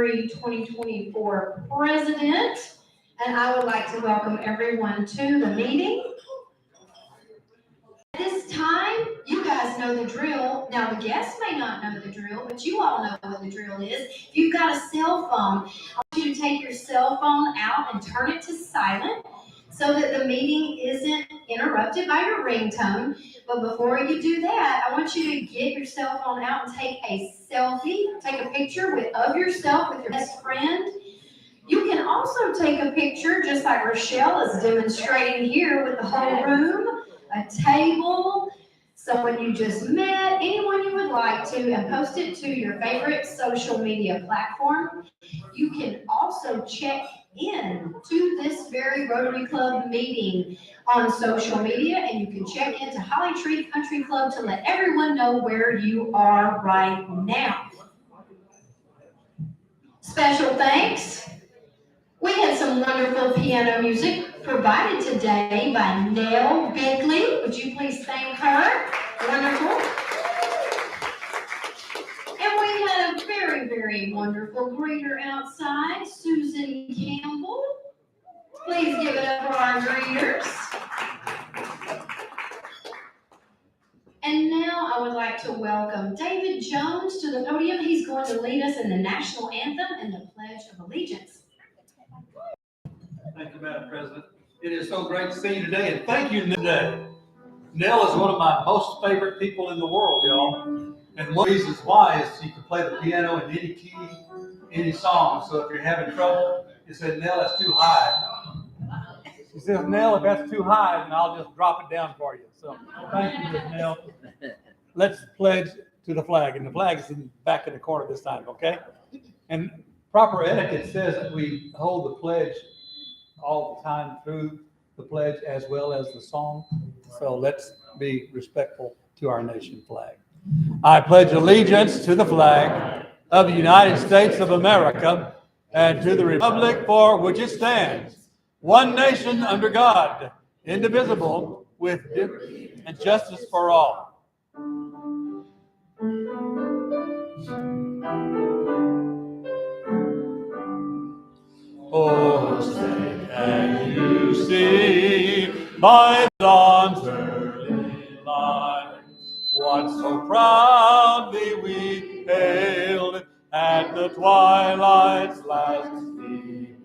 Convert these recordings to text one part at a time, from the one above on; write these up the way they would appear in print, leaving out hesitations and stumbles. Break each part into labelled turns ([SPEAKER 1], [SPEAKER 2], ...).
[SPEAKER 1] Rotary 2024 president, and I would like to welcome everyone to the meeting. At this time, you guys know the drill. Now, the guests may not know the drill, but you all know what the drill is. If you've got a cell phone, I want you to take your cell phone out and turn it to silent so that the meeting isn't interrupted by your ringtone. But before you do that, I want you to get your cell phone out and take a selfie. Take a picture of yourself with your best friend. You can also take a picture, just like Rochelle is demonstrating here, with the whole room, a table, someone you just met, anyone you would like to, and post it to your favorite social media platform. You can also check in to this very Rotary Club meeting on social media, and you can check into Holly Tree Country Club to let everyone know where you are right now. Special thanks. We had some wonderful piano music provided today by Nell Binkley. Would you please thank her? Wonderful. And we had a very, very wonderful greeter outside, Susan Campbell. Please give it up for our greeters. And now I would like to welcome David Jones to the podium. He's going to lead us in the national anthem and the Pledge of Allegiance.
[SPEAKER 2] Thank you, Madam President. It is so great to see you today, and thank you today. Nell is one of my most favorite people in the world, y'all. And one of the reasons why is she can play the piano in any key, any song. So if you're having trouble, you say, Nell, that's too high. She says, Nell, if that's too high, then I'll just drop it down for you. So thank you, Nell. Let's pledge to the flag, and the flag is in the back of the corner this time, okay? And proper etiquette says that we hold the pledge all the time through the pledge as well as the song. So let's be respectful to our nation flag. I pledge allegiance to the flag of the United States of America and to the republic for which it stands, one nation under God, indivisible, with liberty and justice for all. Oh, say can you see by dawn's early light what so proudly we hailed at the twilight's last gleaming,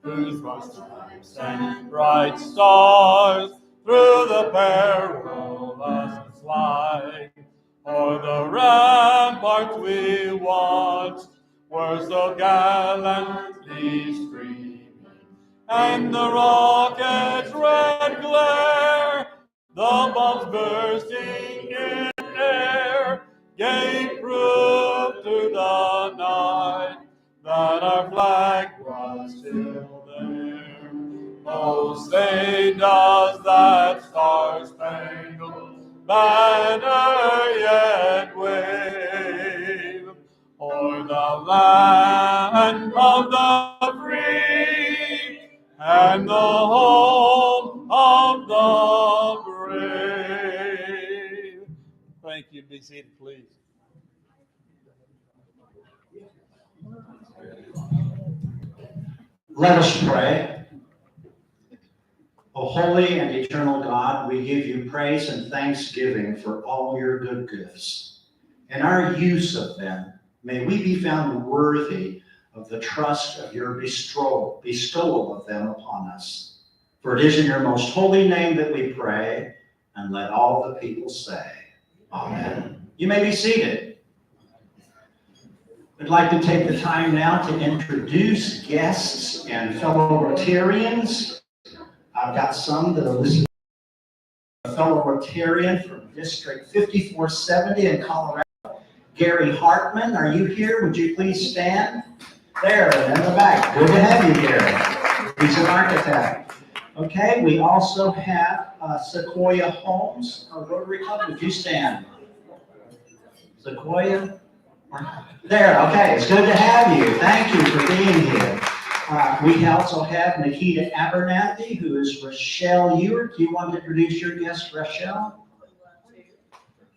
[SPEAKER 2] whose most stripes and bright stars through the perilous flight o'er the ramparts we watched were so gallantly streaming, and the rocket's red glare, the bombs bursting in air, gave proof to the night that our flag was still there. Oh, say does that star-spangled banner yet wave o'er the land of the free and the home of the brave? Thank you. Be seated, please.
[SPEAKER 3] Let us pray. O holy and eternal God, we give you praise and thanksgiving for all your good gifts. In our use of them, may we be found worthy of the trust of your bestowal of them upon us. For it is in your most holy name that we pray, and let all the people say, Amen. You may be seated. I'd like to take the time now to introduce guests and fellow Rotarians. I've got some that are listening. A fellow Rotarian from District 5470 in Colorado, Gary Hartman. Are you here? Would you please stand? There, in the back. Good to have you here. He's an architect. Okay, we also have Sequoia Holmes, our Rotary Club. Would you stand? Sequoia? There, okay, it's good to have you. Thank you for being here. We also have Nikita Abernathy, who is Rochelle Ewert. Do you want to introduce your guest, Rochelle?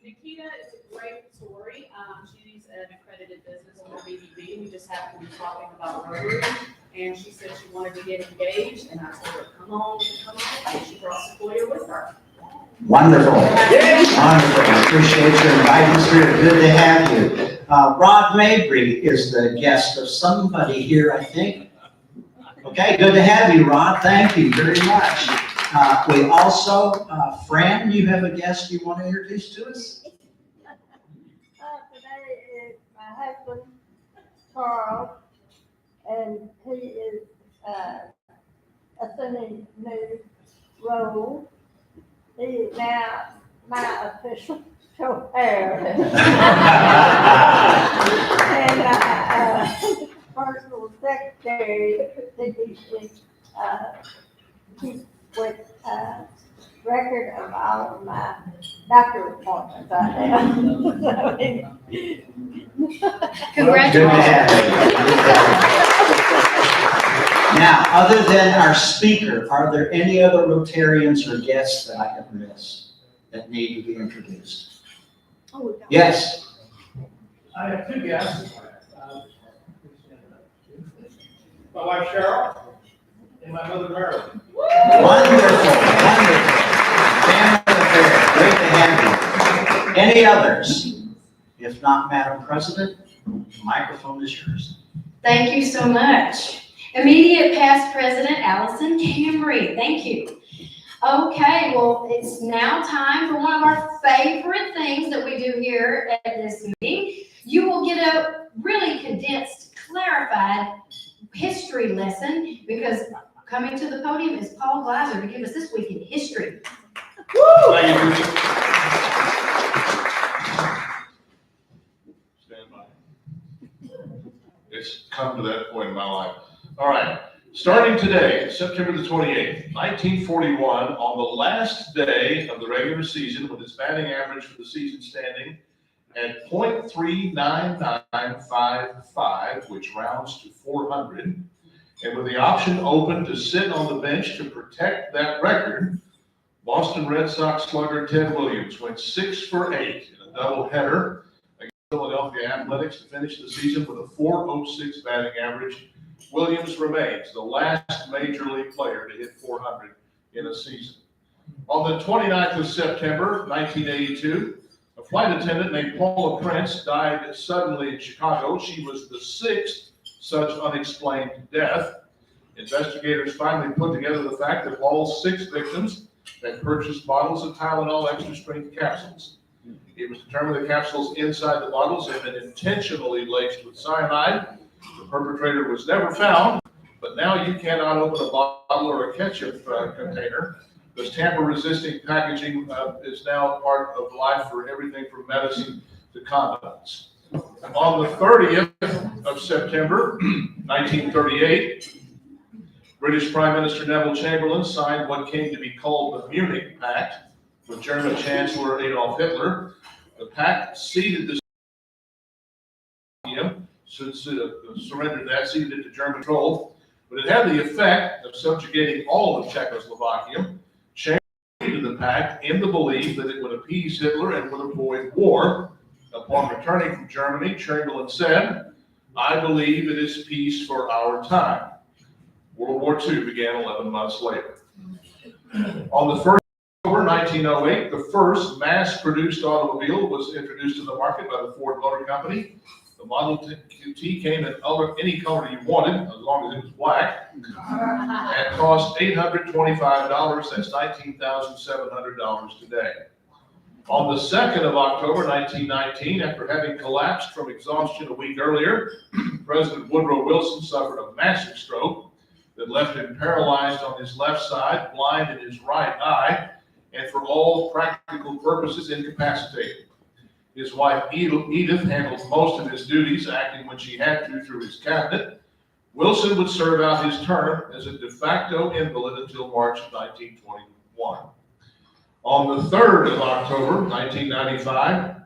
[SPEAKER 4] Nikita is a great story. She's an accredited business owner, BBB, we just happened to be talking about Rotary, and she said she wanted to get engaged, and I told her, come on, and she brought Sequoia with her.
[SPEAKER 3] Wonderful. Wonderful. I appreciate your inviting us here. Good to have you. Rod Mabry is the guest of somebody here, I think. Okay, good to have you, Rod. Thank you very much. We also, Fran, you have a guest you want to introduce to us?
[SPEAKER 5] Today is my husband, Charles, and he is assuming new role. He is now my official chauffeur. And personal secretary that he should keep with record of all of my doctor appointments I have.
[SPEAKER 3] Good to have you. Now, other than our speaker, are there any other Rotarians or guests that I have missed that need to be introduced? Yes.
[SPEAKER 6] I have two guests. My wife Cheryl and my mother Marilyn.
[SPEAKER 3] Wonderful, wonderful. Family affair, great to have you. Any others? If not, Madam President, the microphone is yours.
[SPEAKER 1] Thank you so much. Immediate past president, Allison Camry. Thank you. Okay, well, it's now time for one of our favorite things that we do here at this meeting. You will get a really condensed, clarified history lesson because coming to the podium is Paul Gleiser to give us this week in history. Woo!
[SPEAKER 7] Stand by. It's come to that point in my life. All right. Starting today, September the 28th, 1941, on the last day of the regular season, with its batting average for the season standing at .39955, which rounds to 400, and with the option open to sit on the bench to protect that record, Boston Red Sox slugger Ted Williams went 6 for 8 in a doubleheader against Philadelphia Athletics to finish the season with a .406 batting average. Williams remains the last major league player to hit 400 in a season. On the 29th of September, 1982, a flight attendant named Paula Prince died suddenly in Chicago. She was the 6th such unexplained death. Investigators finally put together the fact that all 6 victims had purchased bottles of Tylenol extra strength capsules. It was determined the capsules inside the bottles had been intentionally laced with cyanide. The perpetrator was never found, but now you cannot open a bottle or a ketchup container. This tamper-resisting packaging is now part of life for everything from medicine to condoms. On the 30th of September, 1938, British Prime Minister Neville Chamberlain signed what came to be called the Munich Pact with German Chancellor Adolf Hitler. The pact ceded the surrendered that, ceded it to German control, but it had the effect of subjugating all of Czechoslovakia. Chamberlain created the pact in the belief that it would appease Hitler and would avoid war. Upon returning from Germany, Chamberlain said, "I believe it is peace for our time." World War II began 11 months later. On the 1st of October 1908, the first mass-produced automobile was introduced to the market by the Ford Motor Company. The Model T came in any color you wanted, as long as it was black, and cost $825. That's $19,700 today. On the 2nd of October, 1919, after having collapsed from exhaustion a week earlier, President Woodrow Wilson suffered a massive stroke that left him paralyzed on his left side, blind in his right eye, and for all practical purposes incapacitated. His wife Edith handled most of his duties, acting when she had to through his cabinet. Wilson would serve out his term as a de facto invalid until March of 1921. On the 3rd of October, 1995,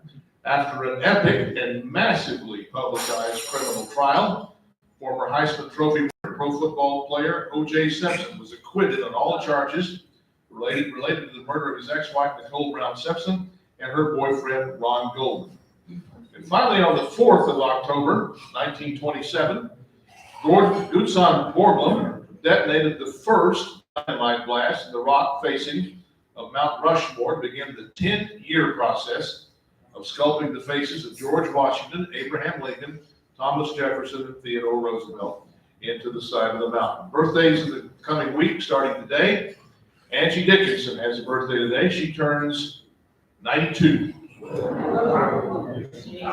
[SPEAKER 7] after an epic and massively publicized criminal trial, former Heisman Trophy pro football player O.J. Simpson was acquitted on all charges related to the murder of his ex-wife Nicole Brown Simpson and her boyfriend Ron Goldman. And finally, on the 4th of October, 1927, Gordon Gutzon Borglum detonated the first dynamite blast in the rock facing of Mount Rushmore, to begin the 10-year process of sculpting the faces of George Washington, Abraham Lincoln, Thomas Jefferson, and Theodore Roosevelt into the side of the mountain. Birthdays in the coming week, starting today. Angie Dickinson has a birthday today. She turns 92.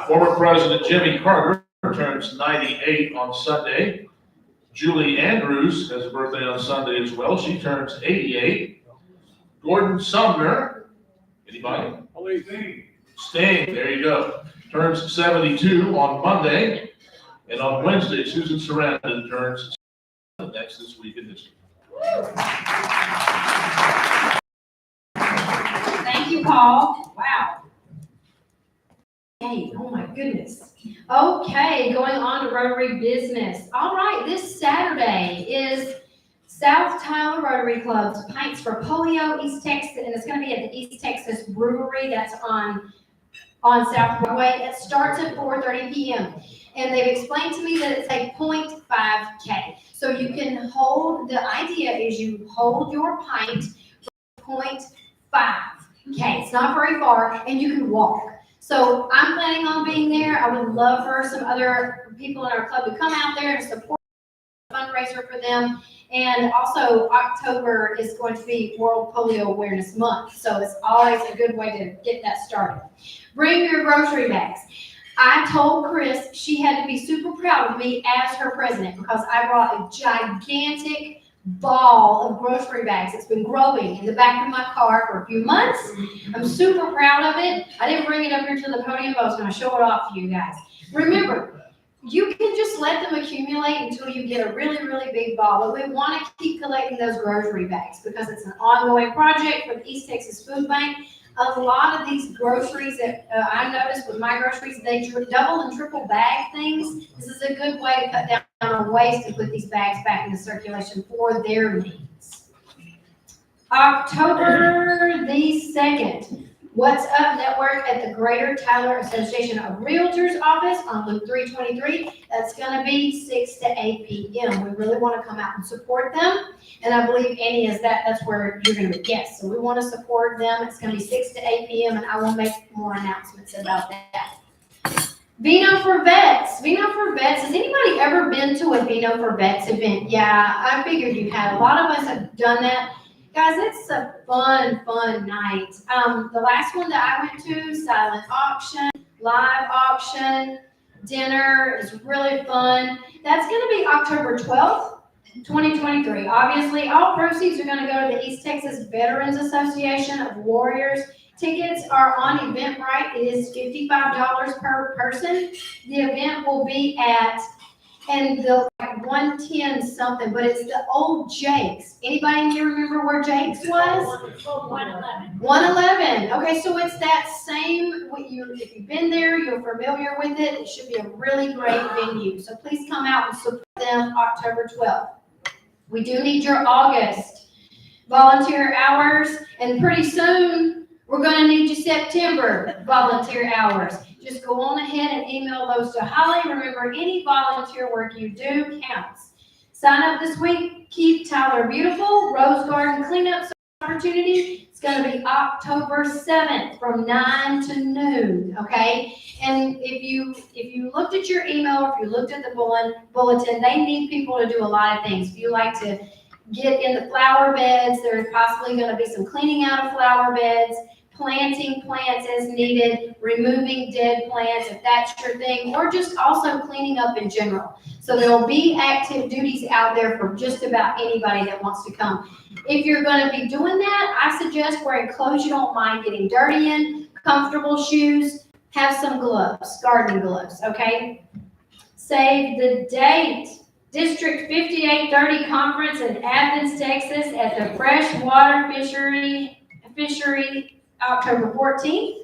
[SPEAKER 7] Former President Jimmy Carter turns 98 on Sunday. Julie Andrews has a birthday on Sunday as well. She turns 88. Gordon Sumner, anybody? Sting, there you go. Turns 72 on Monday. And on Wednesday, Susan Sarandon turns 7. That's this week in history.
[SPEAKER 1] Thank you, Paul. Wow. Hey, oh my goodness. Okay, going on to Rotary business. All right, this Saturday is South Tyler Rotary Club's Pints for Polio, East Texas, and it's going to be at the East Texas Brewery. That's on South Broadway. It starts at 4:30 p.m. And they've explained to me that it's a 0.5K. So you can hold, the idea is you hold your pint for 0.5K. It's not very far, and you can walk. So I'm planning on being there. I would love for some other people in our club to come out there and support the fundraiser for them. And also, October is going to be World Polio Awareness Month. So it's always a good way to get that started. Bring your grocery bags. I told Chris she had to be super proud of me as her president because I brought a gigantic ball of grocery bags. It's been growing in the back of my car for a few months. I'm super proud of it. I didn't bring it up here to the podium, but I was going to show it off to you guys. Remember, you can just let them accumulate until you get a really, really big ball, but we want to keep collecting those grocery bags because it's an ongoing project for the East Texas Food Bank. A lot of these groceries that I noticed with my groceries, they double and triple bag things. This is a good way to cut down on waste and put these bags back into circulation for their needs. October the 2nd. What's Up Network at the Greater Tyler Association of Realtors office on Loop 323. That's going to be 6 to 8 p.m. We really want to come out and support them. And I believe Annie is that's where you're going to be guests. So we want to support them. It's going to be 6 to 8 p.m. and I will make more announcements about that. Vino for Vets. Vino for Vets. Has anybody ever been to a Vino for Vets event? Yeah, I figured you had. A lot of us have done that. Guys, it's a fun night. The last one that I went to, silent auction, live auction, dinner is really fun. That's going to be October 12th, 2023. Obviously, all proceeds are going to go to the East Texas Veterans Association of Warriors. Tickets are on Eventbrite. It is $55 per person. The event will be at and the 110 something, but it's the old Jake's. Anybody in here remember where Jake's was?
[SPEAKER 4] 111.
[SPEAKER 1] 111. Okay, so it's that same. If you've been there, you're familiar with it. It should be a really great venue. So please come out and support them October 12th. We do need your August volunteer hours, and pretty soon we're going to need your September volunteer hours. Just go on ahead and email those to Holly. Remember, any volunteer work you do counts. Sign up this week. Keep Tyler beautiful. Rose Garden cleanup opportunity. It's going to be October 7th from 9 to noon. Okay. And if you looked at your email, or if you looked at the bulletin, they need people to do a lot of things. If you like to get in the flower beds, there's possibly going to be some cleaning out of flower beds, planting plants as needed, removing dead plants if that's your thing, or just also cleaning up in general. So there will be active duties out there for just about anybody that wants to come. If you're going to be doing that, I suggest wearing clothes you don't mind getting dirty in, comfortable shoes, have some gloves, gardening gloves, okay? Save the date. District 5830 Conference in Athens, Texas at the Freshwater Fishery October 14th.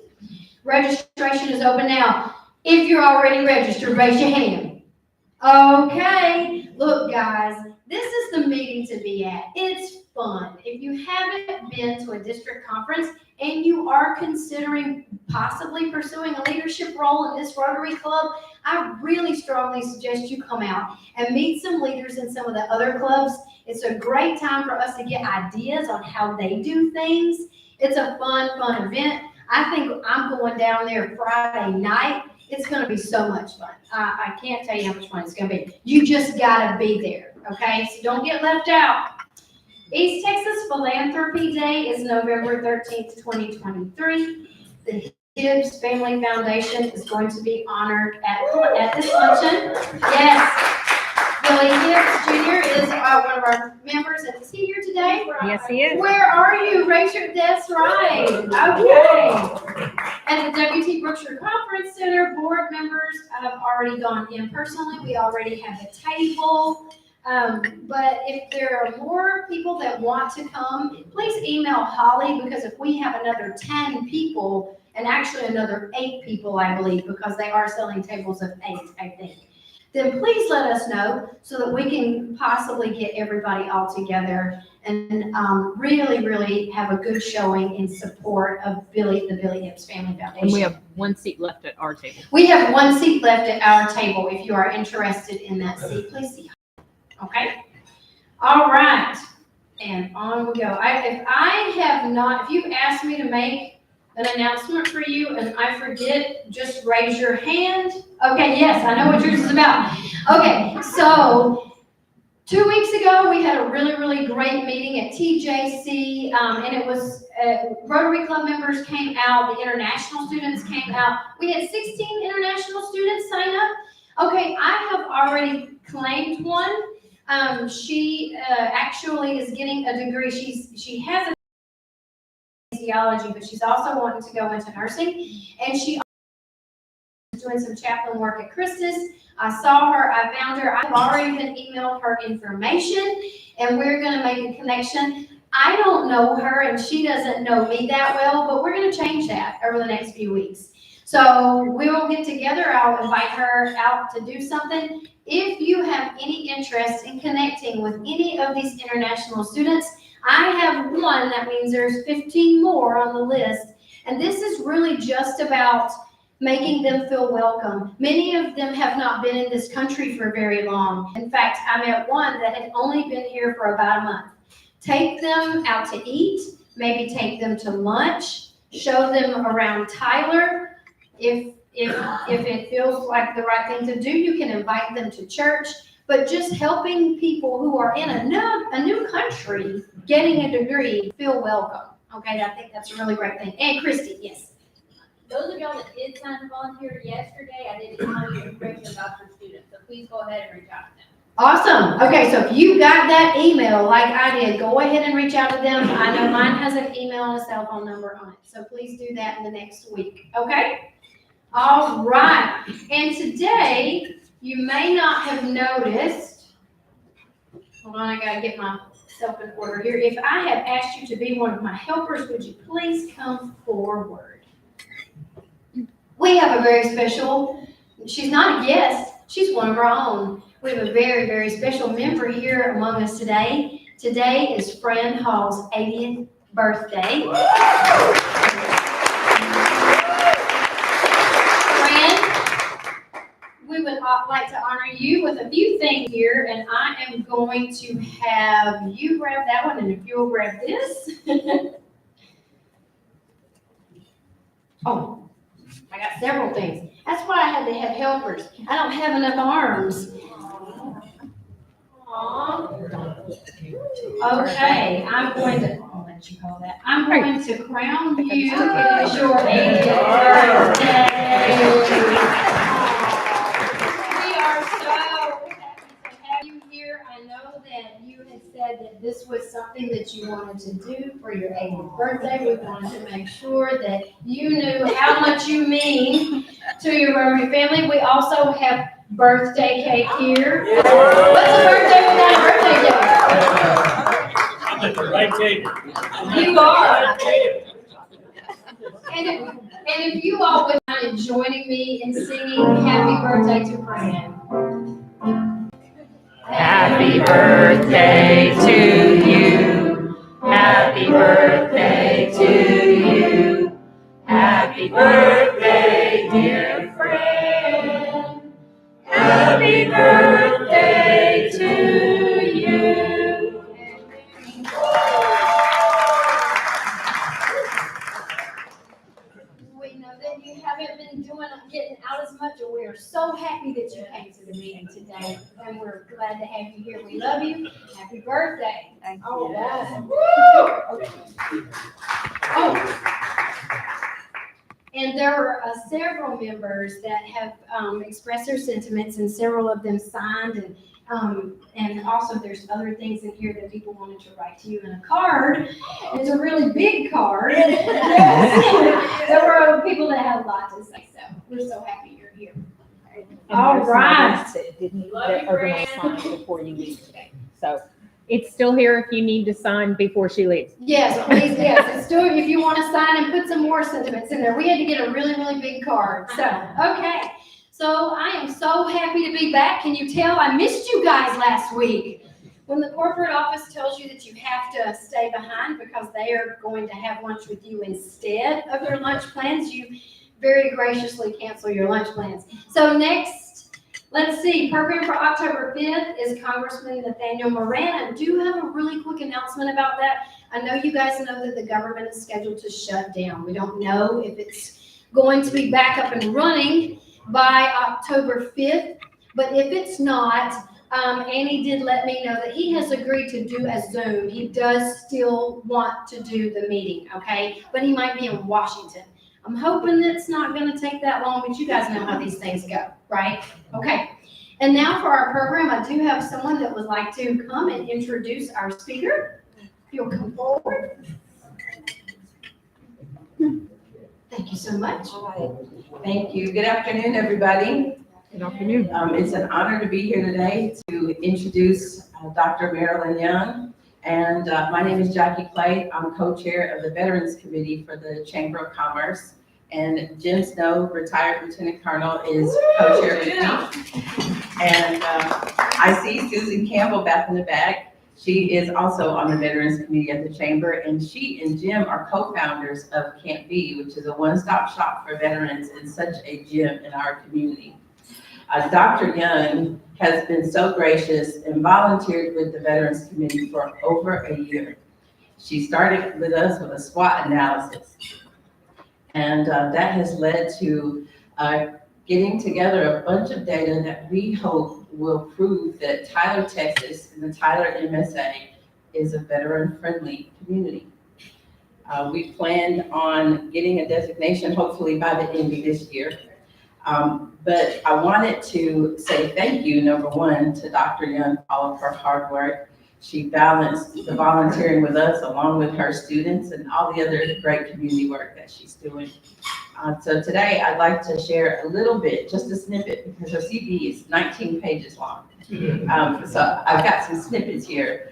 [SPEAKER 1] Registration is open now. If you're already registered, raise your hand. Okay, Look, guys, this is the meeting to be at. It's fun. If you haven't been to a district conference and you are considering possibly pursuing a leadership role in this Rotary Club, I really strongly suggest you come out and meet some leaders in some of the other clubs. It's a great time for us to get ideas on how they do things. It's a fun event. I think I'm going down there Friday night. It's going to be so much fun. I can't tell you how much fun it's going to be. You just got to be there, okay? So don't get left out. East Texas Philanthropy Day is November 13th, 2023. The Hibbs Family Foundation is going to be honored at this luncheon. Yes. Billy Hibbs Jr. is one of our members. Is he here today?
[SPEAKER 8] Yes, he is.
[SPEAKER 1] Where are you? Raise your, that's right. Okay. At the W.T. Brookshire Conference Center, board members have already gone in personally. We already have a table. But if there are more people that want to come, please email Holly, because if we have another 10 people, and actually another 8 people, I believe, because they are selling tables of 8, I think, then please let us know so that we can possibly get everybody all together and really have a good showing in support of the Billy Hibbs Family Foundation.
[SPEAKER 8] And we have one seat left at our table.
[SPEAKER 1] We have one seat left at our table. If you are interested in that seat, please see. Okay? All right. And on we go. If you've asked me to make an announcement for you and I forget, just raise your hand. Okay, yes, I know what yours is about. Okay, so 2 weeks ago, we had a really great meeting at TJC, and it was Rotary Club members came out, the international students came out. We had 16 international students sign up. Okay, I have already claimed one. She actually is getting a degree. She has a theology, but she's also wanting to go into nursing, and she is doing some chaplain work at Christus. I saw her, I found her, I've already been emailed her information, and we're going to make a connection. I don't know her, and she doesn't know me that well, but we're going to change that over the next few weeks. So we'll get together. I'll invite her out to do something. If you have any interest in connecting with any of these international students, I have one. That means there's 15 more on the list. And this is really just about making them feel welcome. Many of them have not been in this country for very long. In fact, I met one that had only been here for about a month. Take them out to eat, maybe take them to lunch, show them around Tyler. If it feels like the right thing to do, you can invite them to church. But just helping people who are in a new country getting a degree feel welcome. Okay, I think that's a really great thing. And Christy, yes.
[SPEAKER 9] Those of y'all that did sign to volunteer yesterday, I did email you information about your students, so please go ahead and reach out to them.
[SPEAKER 1] Awesome. Okay, so if you got that email like I did, go ahead and reach out to them. I know mine has an email and a cell phone number on it, so please do that in the next week. Okay? All right. And today, you may not have noticed, hold on, I gotta get myself in order here. If I have asked you to be one of my helpers, would you please come forward? We have a very special, she's not a guest, she's one of our own. We have a very special member here among us today. Today is Fran Hall's 80th birthday. We would like to honor you with a few things here, and I am going to have you grab that one, and if you'll grab this. Oh, I got several things. That's why I had to have helpers. I don't have enough arms. Aww. Okay, I'm going to, I'll let you call that. I'm going to crown you as your 80th birthday. I know that you had said that this was something that you wanted to do for your 80th birthday. We wanted to make sure that you knew how much you mean to your Rotary family. We also have birthday cake here. What's a birthday without a birthday cake?
[SPEAKER 6] I'm at the right table.
[SPEAKER 1] You are. And if you all would mind joining me in singing Happy Birthday to Fran.
[SPEAKER 8] Happy Happy birthday to you. Happy birthday to you. Happy birthday, dear friend. Happy birthday to you.
[SPEAKER 1] We know that you haven't been getting out as much, and we are so happy that you came to the meeting today, and we're glad to have you here. We love you. Happy birthday. All right. Woo! Okay. Oh. And there are several members that have expressed their sentiments, and several of them signed, and also there's other things in here that people wanted to write to you in a card. It's a really big card. There were people that had a lot to say, so we're so happy you're here. All right.
[SPEAKER 8] That are going to sign before you leave today. So it's still here if you need to sign before she leaves.
[SPEAKER 1] Yes, please, yes. It's still, if you want to sign and put some more sentiments in there. We had to get a really, really big card. So, okay. So I am so happy to be back. Can you tell I missed you guys last week? When the corporate office tells you that you have to stay behind because they are going to have lunch with you instead of your lunch plans, you very graciously cancel your lunch plans. So next, let's see, program for October 5th is Congressman Nathaniel Moran. I do have a really quick announcement about that. I know you guys know that the government is scheduled to shut down. We don't know if it's going to be back up and running by October 5th, but if it's not, Annie did let me know that he has agreed to do a Zoom. He does still want to do the meeting, okay? But he might be in Washington. I'm hoping that it's not going to take that long, but you guys know how these things go, right? Okay. And now for our program, I do have someone that would like to come and introduce our speaker. If you'll come forward. Thank you so much.
[SPEAKER 10] Hi. Thank you. Good afternoon, everybody.
[SPEAKER 8] Good afternoon.
[SPEAKER 10] It's an honor to be here today to introduce Dr. Marilyn Young. And my name is Jackie Clay. I'm co-chair of the Veterans Committee for the Chamber of Commerce. And Jim Snow, retired Lieutenant Colonel, is co-chair with me. And I see Susan Campbell back in the back. She is also on the Veterans Committee at the Chamber, and she and Jim are co-founders of Camp B, which is a one-stop shop for veterans and such a gem in our community. Dr. Young has been so gracious and volunteered with the Veterans Committee for over a year. She started with us with a SWOT analysis, and that has led to getting together a bunch of data that we hope will prove that Tyler, Texas, and the Tyler MSA is a veteran-friendly community. We planned on getting a designation hopefully by the end of this year. But I wanted to say thank you, number one, to Dr. Young for all of her hard work. She balanced the volunteering with us along with her students and all the other great community work that she's doing. So today I'd like to share a little bit, just a snippet, because her CV is 19 pages long. So I've got some snippets here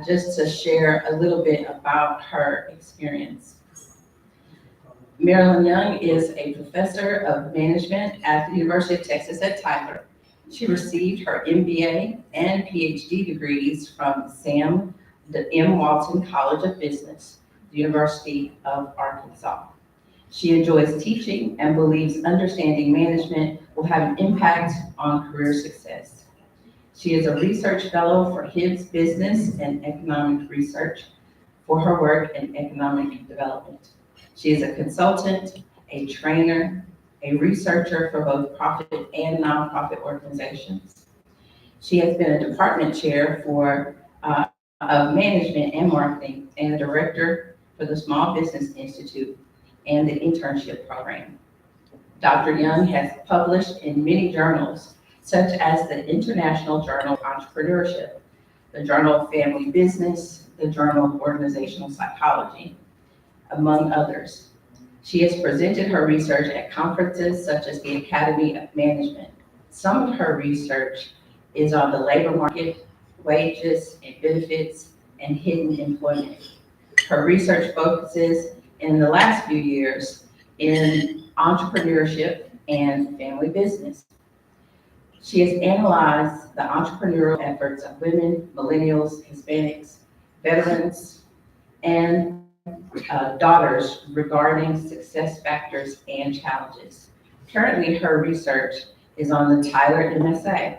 [SPEAKER 10] just to share a little bit about her experience. Marilyn Young is a professor of management at the University of Texas at Tyler. She received her MBA and PhD degrees from Sam M. Walton College of Business, the University of Arkansas. She enjoys teaching and believes understanding management will have an impact on career success. She is a research fellow for Hibbs Business and Economic Research for her work in economic development. She is a consultant, a trainer, a researcher for both profit and nonprofit organizations. She has been a department chair for of management and marketing and a director for the Small Business Institute and the internship program. Dr. Young has published in many journals, such as the International Journal of Entrepreneurship, the Journal of Family Business, the Journal of Organizational Psychology, among others. She has presented her research at conferences such as the Academy of Management. Some of her research is on the labor market, wages and benefits, and hidden employment. Her research focuses in the last few years in entrepreneurship and family business. She has analyzed the entrepreneurial efforts of women, millennials, Hispanics, veterans, and daughters regarding success factors and challenges. Currently, her research is on the Tyler MSA,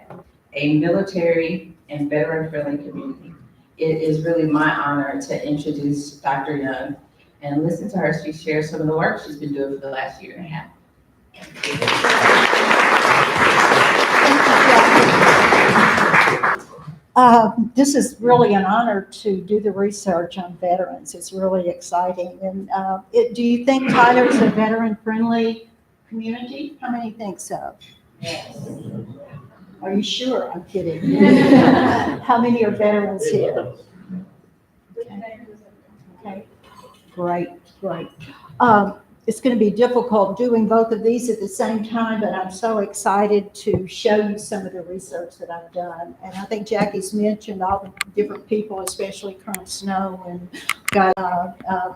[SPEAKER 10] a military and veteran-friendly community. It is really my honor to introduce Dr. Young and listen to her as she shares some of the work she's been doing for the last year and a half.
[SPEAKER 11] This is really an honor to do the research on veterans. It's really exciting. And do you think Tyler's a veteran-friendly community? How many think so?
[SPEAKER 10] Yes.
[SPEAKER 11] Are you sure? I'm kidding. How many are veterans here? Okay, great. It's going to be difficult doing both of these at the same time, but I'm so excited to show you some of the research that I've done. And I think Jackie's mentioned all the different people, especially Colonel Snow, and got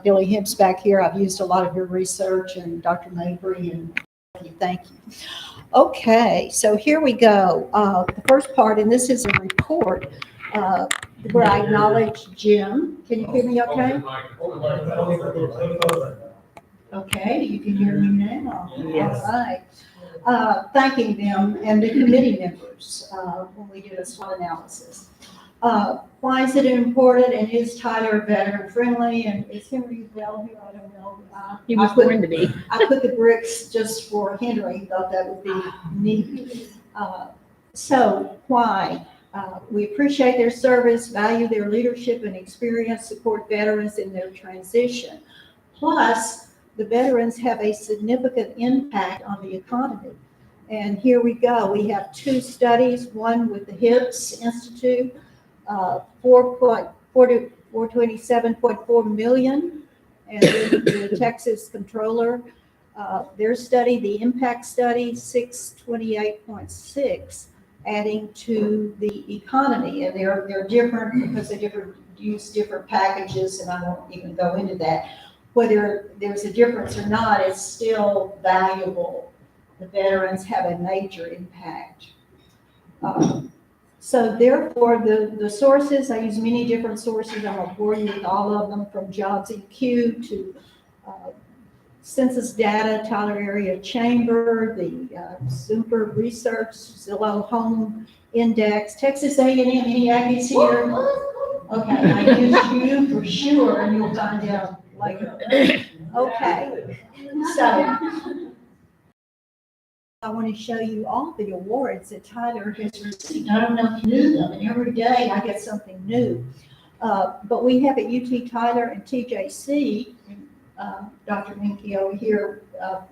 [SPEAKER 11] Billy Hibbs back here. I've used a lot of your research, and Dr. Mabry, and thank you. Okay, so here we go. The first part, and this is a report where I acknowledge Jim. Can you hear me okay? Okay, you can hear me now.
[SPEAKER 10] Yes.
[SPEAKER 11] All right. Thanking them and the committee members when we did a SWOT analysis. Why is it important, and is Tyler veteran friendly, and is Henry Bell here? I don't know.
[SPEAKER 8] He was going to be.
[SPEAKER 11] I put the bricks just for Henry, thought that would be neat. So why? We appreciate their service, value their leadership and experience, support veterans in their transition. Plus, the veterans have a significant impact on the economy. And here we go. We have two studies, one with the Hibbs Institute, 427.4 million, and then the Texas Controller, their study, the impact study, 628.6, adding to the economy. And they're different because they use different packages, and I won't even go into that. Whether there's a difference or not, it's still valuable. The veterans have a major impact. So therefore, the sources, I use many different sources. I won't bore you with all of them, from Jobs EQ to census data, Tyler Area Chamber, the Super Research, Zillow Home Index, Texas A&M, any Aggies here? Okay, I use you for sure, and you'll find out later. Okay, so I want to show you all the awards that Tyler has received. I don't know if you knew them, and every day I get something new. But we have at UT Tyler and TJC, Dr. Minky over here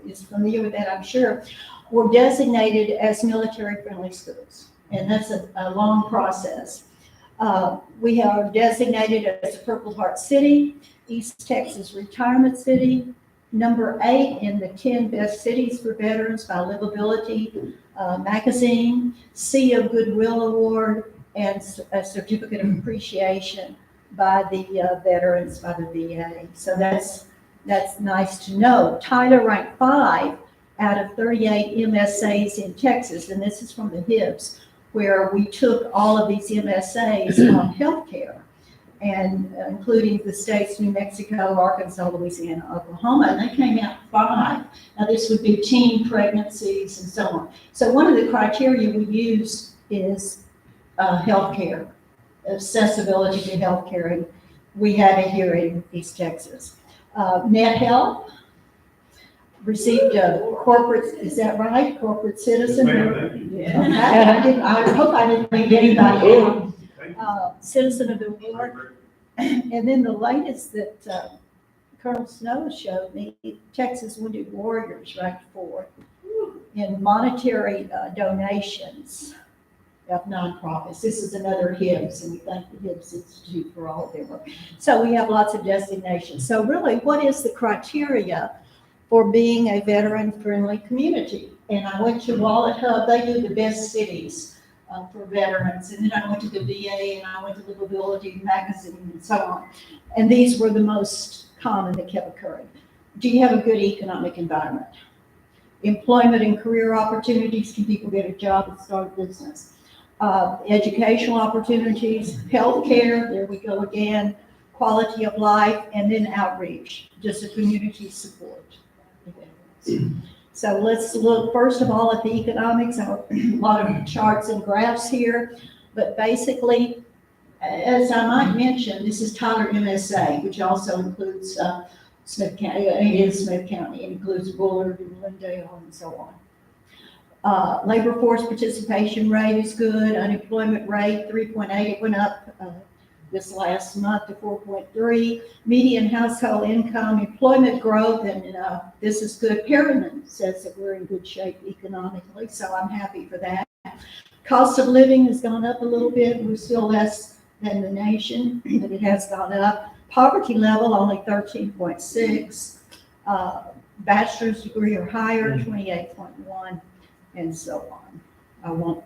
[SPEAKER 11] is familiar with that, I'm sure, were designated as military-friendly schools, and that's a long process. We are designated as a Purple Heart City, East Texas Retirement City, number 8 in the 10 best cities for veterans by Livability magazine, Sea of Goodwill Award, and a certificate of appreciation by the veterans, by the VA. So that's nice to know. Tyler ranked 5 out of 38 MSAs in Texas, and this is from the Hibbs, where we took all of these MSAs on healthcare, and including the states New Mexico, Arkansas, Louisiana, Oklahoma, and they came out 5. Now this would be teen pregnancies and so on. So one of the criteria we use is healthcare, accessibility to healthcare, and we have it here in East Texas. Net Health received a corporate, is that right? Corporate citizen? Yeah. I hope I didn't leave anybody out. Citizen of the Award. And then the latest that Colonel Snow showed me, Texas Wounded Warriors ranked 4th in monetary donations of nonprofits. This is another Hibbs, and we thank the Hibbs Institute for all of their work. So we have lots of designations. So really, what is the criteria for being a veteran-friendly community? And I went to Wallet Hub. They do the best cities for veterans. And then I went to the VA, and I went to Livability magazine, and so on. And these were the most common that kept occurring. Do you have a good economic environment? Employment and career opportunities, can people get a job and start a business? Educational opportunities, healthcare, there we go again, quality of life, and then outreach, just a community support. So let's look first of all at the economics. I have a lot of charts and graphs here, but basically, as I might mention, this is Tyler MSA, which also includes Smith County. It is Smith County. It includes Bullard and Lindale and so on. Labor force participation rate is good. Unemployment rate 3.8. It went up this last month to 4.3. Median household income, employment growth, and this is good. Perryman says that we're in good shape economically, so I'm happy for that. Cost of living has gone up a little bit. We're still less than the nation, but it has gone up. Poverty level only 13.6. Bachelor's degree or higher 28.1, and so on.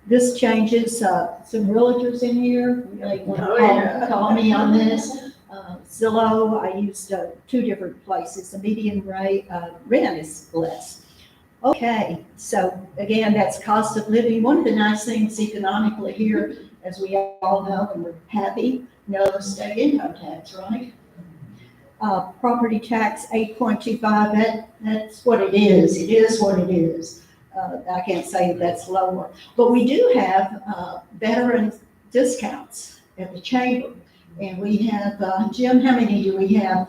[SPEAKER 11] This changes, some realtors in here, really want to call me on this. Zillow, I used 2 different places. The median rate, rent is less. Okay, so again, that's cost of living. One of the nice things economically here, as we all know, and we're happy, no state income tax, right? Property tax 8.25, that's what it is. It is what it is. I can't say that's lower, but we do have veteran discounts at the chamber, and we have Jim. How many do we have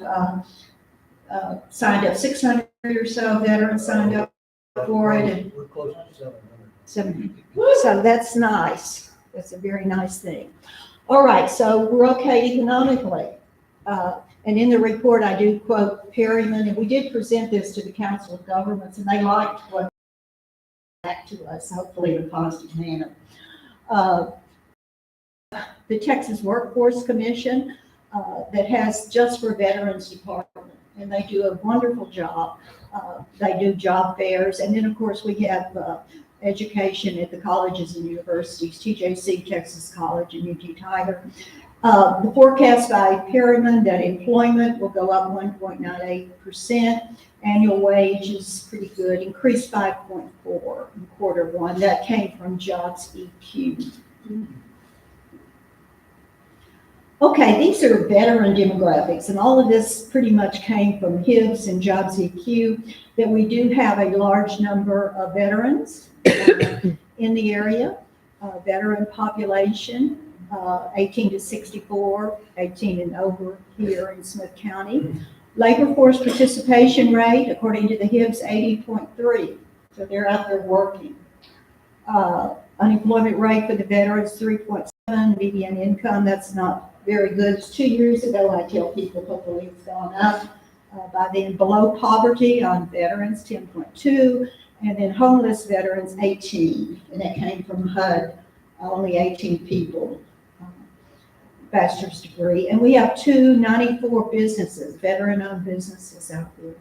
[SPEAKER 11] signed up? 600 or so veterans signed up for it, and
[SPEAKER 6] We're close to
[SPEAKER 11] 700. So that's nice. That's a very nice thing. All right, so we're okay economically, and in the report I do quote Perryman, and we did present this to the Council of Governments, and they liked what back to us, hopefully in a positive manner. The Texas Workforce Commission that has just for veterans department, and they do a wonderful job. They do job fairs, and then of course we have education at the colleges and universities, TJC, Texas College, and UT Tyler. The forecast by Perryman that employment will go up 1.98%. Annual wage is pretty good, increased 5.4 in Q1. That came from Jobs EQ. Okay, these are veteran demographics, and all of this pretty much came from HIBS and Jobs EQ, that we do have a large number of veterans in the area, veteran population, 18 to 64, 18 and over here in Smith County. Labor force participation rate, according to the HIBS, 80.3. So they're out there working. Unemployment rate for the veterans, 3.7. Median income, that's not very good. It's 2 years ago, I tell people, hopefully it's gone up. By then, below poverty on veterans, 10.2. And then homeless veterans, 18. And that came from HUD, only 18 people. Bachelor's degree, and we have 294 businesses, veteran-owned businesses out there.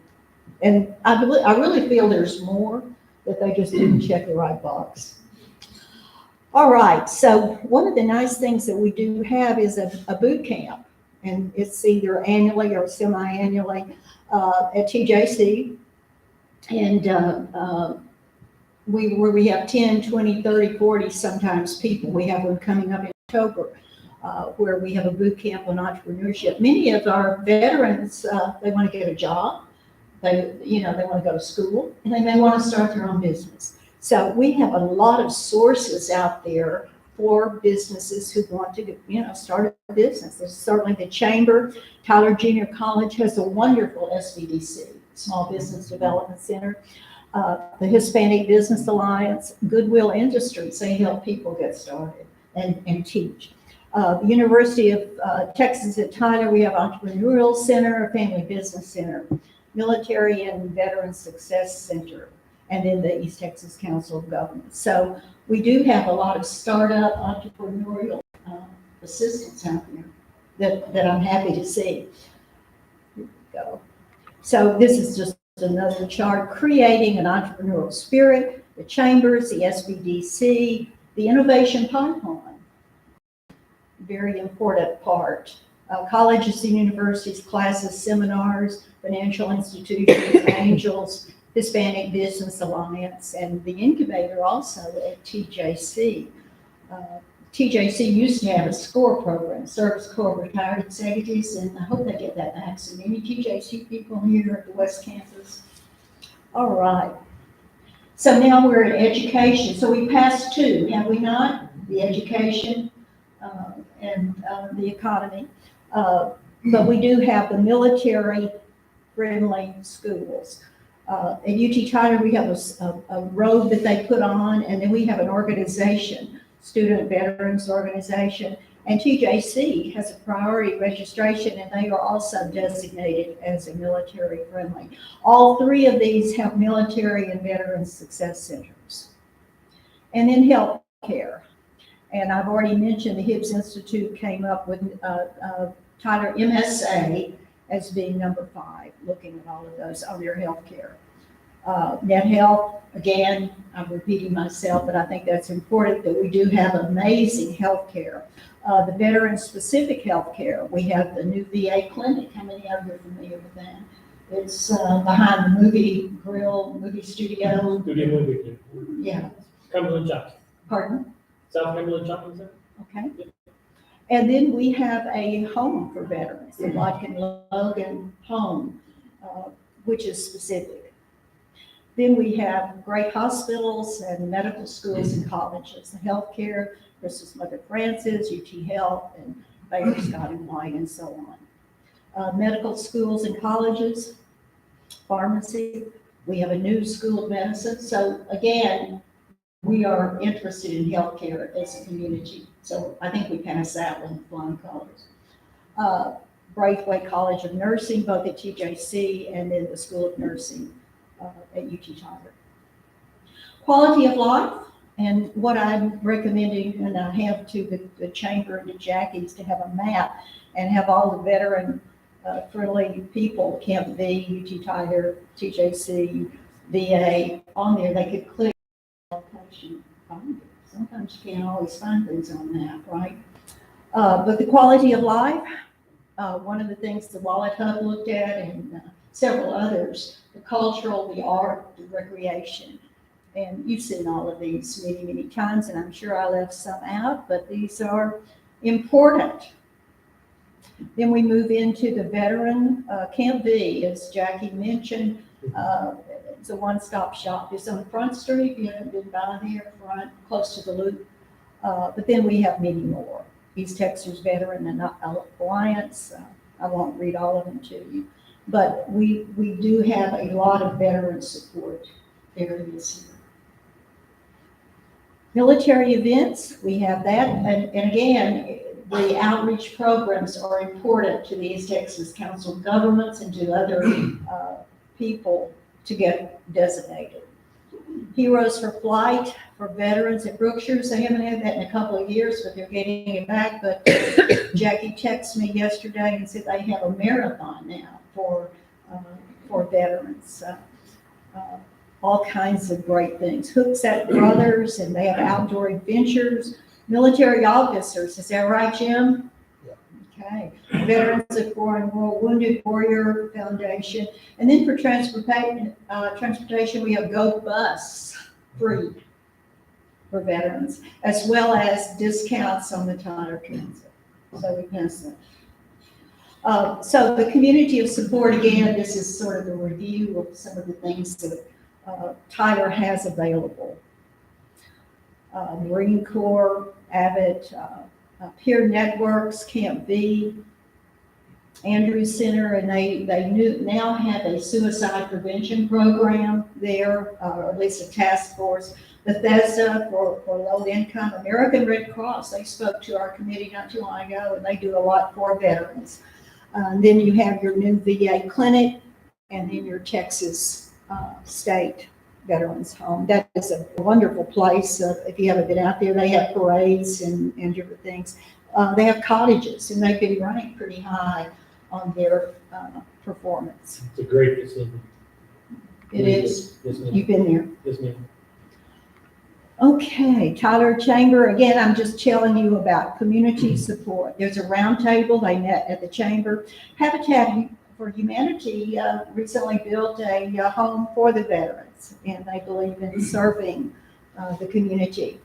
[SPEAKER 11] And I really feel there's more, that they just didn't check the right box. All right, so one of the nice things that we do have is a boot camp, and it's either annually or semi-annually at TJC. And where we have 10, 20, 30, 40 sometimes people. We have one coming up in October. Where we have a boot camp on entrepreneurship. Many of our veterans, they want to get a job, they want to go to school, and they may want to start their own business. So we have a lot of sources out there for businesses who want to, start a business. There's certainly the Chamber. Tyler Junior College has a wonderful SBDC, Small Business Development Center. The Hispanic Business Alliance, Goodwill Industries, they help people get started and teach. The University of Texas at Tyler, we have Entrepreneurial Center, Family Business Center, Military and Veteran Success Center, and then the East Texas Council of Governments. So we do have a lot of startup entrepreneurial assistance out there that I'm happy to see. Here we go. So this is just another chart, creating an entrepreneurial spirit, the chambers, the SBDC, the innovation pipeline. Very important part. Colleges and universities, classes, seminars, financial institutions, angels, Hispanic Business Alliance, and the incubator also at TJC. TJC used to have a SCORE program, Service Corps Retired Executives, and I hope they get that back soon. Any TJC people here at the West Campus? All right. So now we're in education. So we passed two, have we not? The education and the economy. But we do have the military-friendly schools. At UT Tyler, we have a road that they put on, and then we have an organization, Student Veterans Organization, and TJC has a priority registration, and they are also designated as a military-friendly. All three of these have military and veterans success centers. And then health care. And I've already mentioned the Hibbs Institute came up with Tyler MSA as being number 5, looking at all of those on their health care. Net health, again, I'm repeating myself, but I think that's important that we do have amazing health care. The veteran-specific health care, we have the new VA clinic. How many of you are familiar with that? It's behind the movie grill, movie studio.
[SPEAKER 6] Studio movie.
[SPEAKER 11] Yeah,
[SPEAKER 6] Cumberland Johnson.
[SPEAKER 11] pardon?
[SPEAKER 6] South Cumberland Shopping Center.
[SPEAKER 11] Okay. And then we have a home for veterans, the Watkin Logan home, which is specific. Then we have great hospitals and medical schools and colleges, the healthcare, Christus Mother Francis, UT Health, and Baylor Scott and White, and so on. Medical schools and colleges, pharmacy. We have a new school of medicine. So again, we are interested in healthcare as a community. So I think we passed that one with flying colors. Braithwaite College of Nursing, both at TJC and then the School of Nursing at UT Tyler. Quality of life, and what I'm recommending, and I have to the chamber and to Jackie's to have a map and have all the veteran friendly people, Camp V, UT Tyler, TJC, VA on there. They could click location, find it. Sometimes you can't always find things on the map, right? But the quality of life, one of the things the Wallet Hub looked at, and several others, the cultural, the art, the recreation. And you've seen all of these many, many times, and I'm sure I left some out, but these are important. Then we move into the veteran Camp V, as Jackie mentioned. It's a one-stop shop. It's on Front Street. You haven't been by there, front, close to the loop. But then we have many more. East Texas Veteran and Alliance. I won't read all of them to you. But we do have a lot of veteran support areas here. Military events, we have that. And again, the outreach programs are important to the East Texas Council of Governments and to other people to get designated. Heroes for Flight for veterans at Brookshire's. They haven't had that in a couple of years, but they're getting it back. But Jackie texted me yesterday and said they have a marathon now for veterans. All kinds of great things. Hookset Brothers, and they have outdoor adventures. Military officers, is that right, Jim?
[SPEAKER 2] Yeah.
[SPEAKER 11] Okay. Veterans of Foreign War, Wounded Warrior Foundation. And then for transportation, we have Go Bus, free for veterans, as well as discounts on the Tyler Transit. So we pass that. So the community of support, again, this is sort of a review of some of the things that Tyler has available. Marine Corps, Abbott, Peer Networks, Camp V, Andrews Center, and they now have a suicide prevention program there, or at least a task force. Bethesda for low income. American Red Cross, they spoke to our committee not too long ago, and they do a lot for veterans. Then you have your new VA clinic, and then your Texas State Veterans Home. That is a wonderful place. If you haven't been out there, they have parades and different things. They have cottages, and they've been ranked pretty high on their performance.
[SPEAKER 6] It's a great facility.
[SPEAKER 11] It is.
[SPEAKER 6] Yes, ma'am.
[SPEAKER 11] You've been there.
[SPEAKER 6] Yes, ma'am.
[SPEAKER 11] Okay, Tyler Chamber, again, I'm just telling you about community support. There's a round table, they met at the chamber. Habitat for Humanity recently built a home for the veterans, and they believe in serving the community.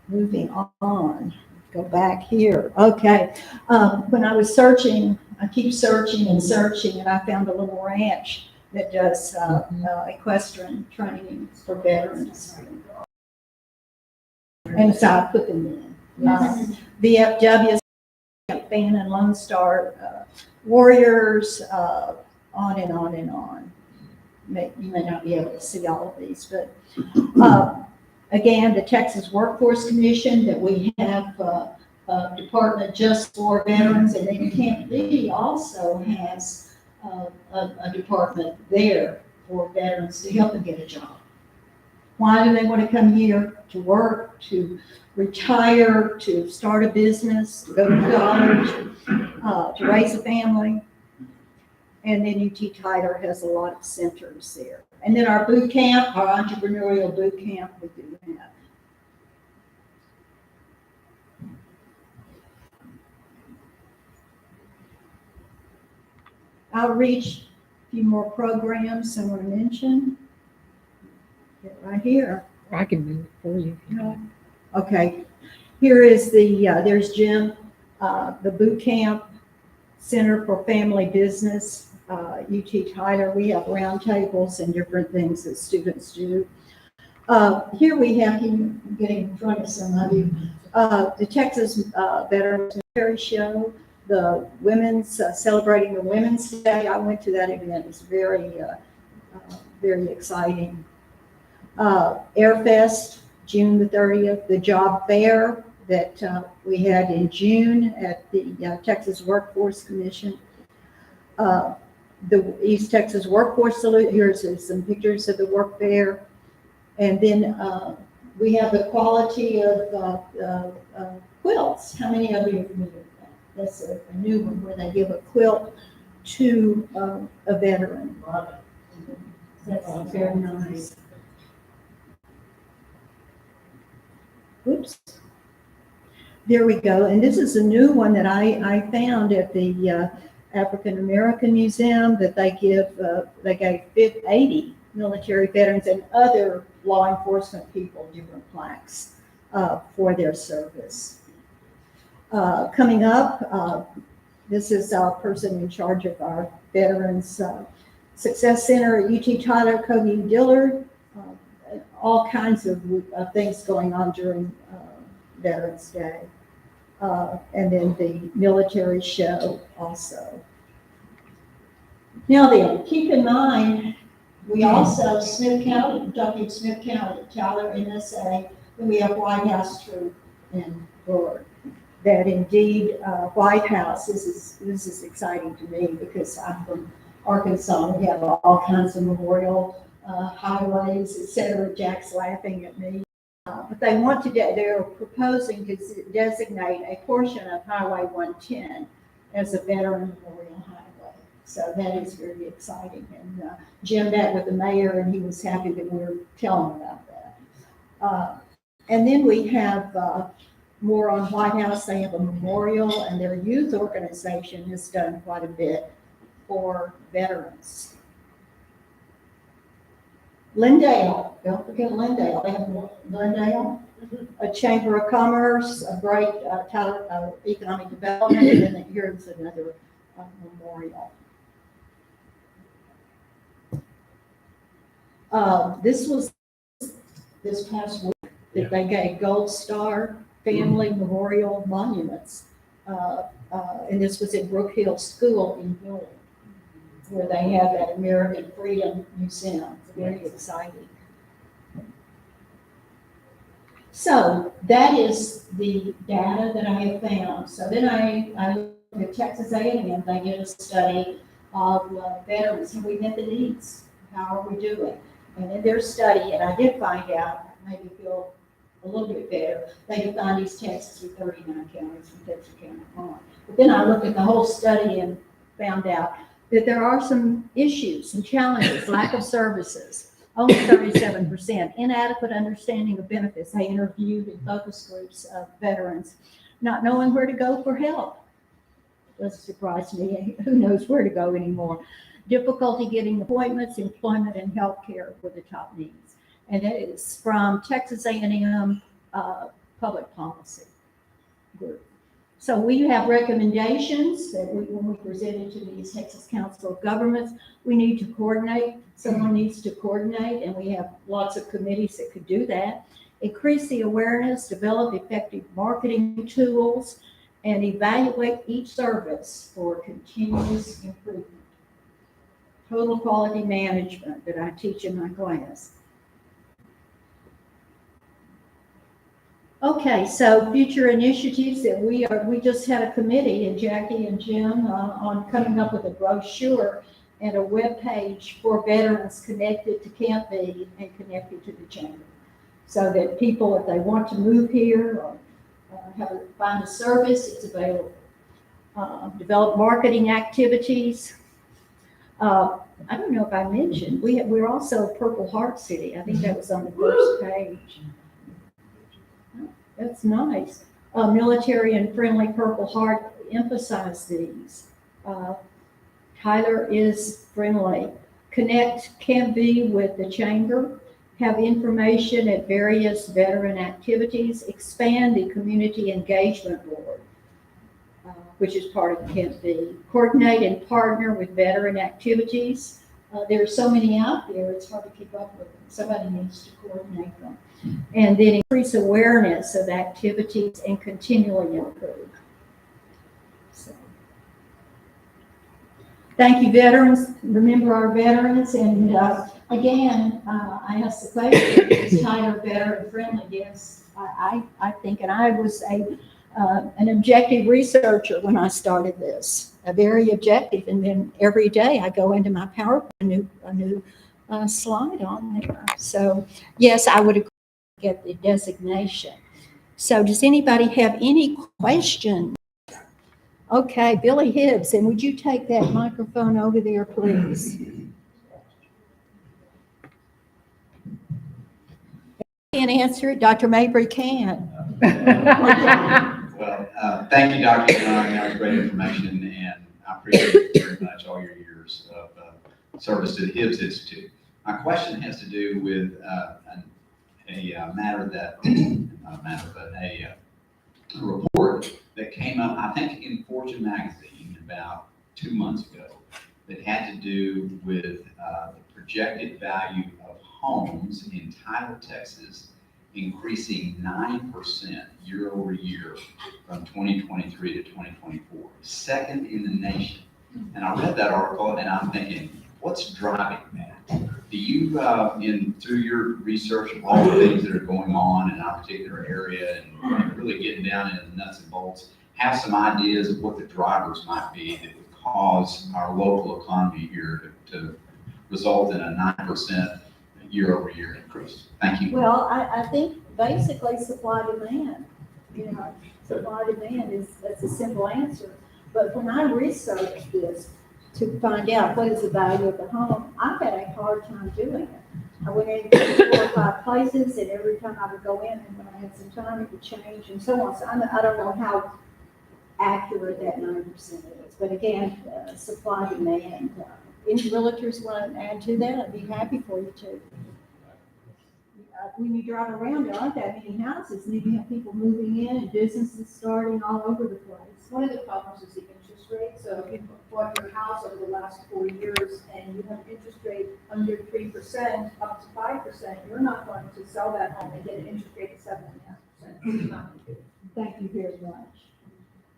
[SPEAKER 11] Moving on, go back here. Okay, when I was searching, I keep searching and searching, and I found a little ranch that does equestrian training for veterans. And so I put them in. VFW, Fan and Lone Star Warriors, on and on and on. You may not be able to see all of these, but again, the Texas Workforce Commission, that we have a department just for veterans, and then Camp D also has a department there for veterans to help them get a job. Why do they want to come here? To work, to retire, to start a business, to go to college, to raise a family. And then UT Tyler has a lot of centers there. And then our boot camp, our entrepreneurial boot camp, we do that. Outreach, a few more programs I want to mention. Get right here.
[SPEAKER 8] I can move it for you.
[SPEAKER 11] Okay, here is there's Jim, the boot camp Center for Family Business, UT Tyler. We have roundtables and different things that students do. Here we have him getting in front of some of you. The Texas Veterans Military Show, the women's, celebrating the Women's Day. I went to that event. It was very, very exciting. Airfest, June the 30th, the job fair that we had in June at the Texas Workforce Commission. The East Texas Workforce Salute, here's some pictures of the work fair. And then we have the quality of quilts. How many of you have heard of that? That's a new one where they give a quilt to a veteran. That's very nice. Oops. There we go. And this is a new one that I found at the African American Museum that they gave 80 military veterans and other law enforcement people different plaques for their service. Coming up, this is our person in charge of our Veterans Success Center at UT Tyler, Cody Dillard. All kinds of things going on during Veterans Day. And then the military show also. Now then, keep in mind, we also, Smith County, talking Smith County, Tyler, NSA, and we have White House Troop and Bullard. That indeed, White House, this is exciting to me because I'm from Arkansas. We have all kinds of memorial highways, etc. Jack's laughing at me. But they want to, they're proposing to designate a portion of Highway 110 as a veteran memorial highway. So that is very exciting. And Jim met with the mayor and he was happy that we were telling him about that. And then we have more on White House. They have a memorial, and their youth organization has done quite a bit for veterans. Lindale, don't forget Lindale. They have Lindale, a Chamber of Commerce, a great economic development, and then here's another memorial. This was this past week that they gave Gold Star Family Memorial Monuments, and this was in Brook Hill School in Gilly, where they have that American Freedom Museum. It's very exciting. So that is the data that I have found. So then I looked at Texas A&M. They did a study of veterans. Have we met the needs? How are we doing? And in their study, and I did find out, maybe feel a little bit better, they defined East Texas with 39 counties from Texas County on. But then I looked at the whole study and found out that there are some issues and challenges, lack of services, only 37%, inadequate understanding of benefits. They interviewed in focus groups of veterans, not knowing where to go for help. doesn't surprise me. Who knows where to go anymore? Difficulty getting appointments, employment, and health care were the top needs. And that is from Texas A&M Public Policy Group. So we have recommendations that when we presented to the Texas Council of Governments, we need to coordinate. Someone needs to coordinate, and we have lots of committees that could do that. Increase the awareness, develop effective marketing tools, and evaluate each service for continuous improvement. Total quality management that I teach in my class. Okay, so future initiatives that we just had a committee, and Jackie and Jim, on coming up with a brochure and a web page for veterans connected to Camp B and connected to the chamber. So that people, if they want to move here or find a service, it's available. Develop marketing activities. I don't know if I mentioned, we're also a Purple Heart City. I think that was on the first page. That's nice. Military and friendly Purple Heart emphasize these. Tyler is friendly. Connect Camp B with the chamber. Have information at various veteran activities. Expand the community engagement board, which is part of Camp B. Coordinate and partner with veteran activities. There are so many out there, it's hard to keep up with them. Somebody needs to coordinate them. And then increase awareness of activities and continually improve. So, thank you, veterans. Remember our veterans. And again, I asked the question, is Tyler veteran friendly? Yes, I think, and I was an objective researcher when I started this, a very objective. And then every day I go into my PowerPoint, a new slide on there. So yes, I would agree. Get the designation. So does anybody have any questions? Okay, Billy Hibbs, and would you take that microphone over there, please? Can't answer it. Dr. Mabry can.
[SPEAKER 12] Well, thank you, Dr. Young. That was great information, and I appreciate very much all your years of service to the Hibbs Institute. My question has to do with a report that came up, I think, in Fortune magazine about 2 months ago that had to do with the projected value of homes in Tyler, Texas, increasing 9% year over year from 2023 to 2024, second in the nation. And I read that article and I'm thinking, what's driving that? Do you, through your research of all the things that are going on in our particular area and really getting down into the nuts and bolts, have some ideas of what the drivers might be that would cause our local economy here to result in a 9% year over year increase? Thank you.
[SPEAKER 11] Well, I think basically supply demand. You know, supply demand that's a simple answer. But when I researched this to find out what is the value of the home, I've had a hard time doing it. I went in 4 or 5 places, and every time I would go in, and when I had some time, it would change and so on. So I don't know how accurate that 9% is. But again, supply demand. Any realtors want to add to that? I'd be happy for you to. When you drive around, there aren't that many houses, and you have people moving in and businesses starting all over the place.
[SPEAKER 4] One of the problems is the interest rate. So if you bought your house over the last 4 years and you have an interest rate under 3% up to 5%, you're not going to sell that home and get an interest rate of 7.5%.
[SPEAKER 11] Thank you very much.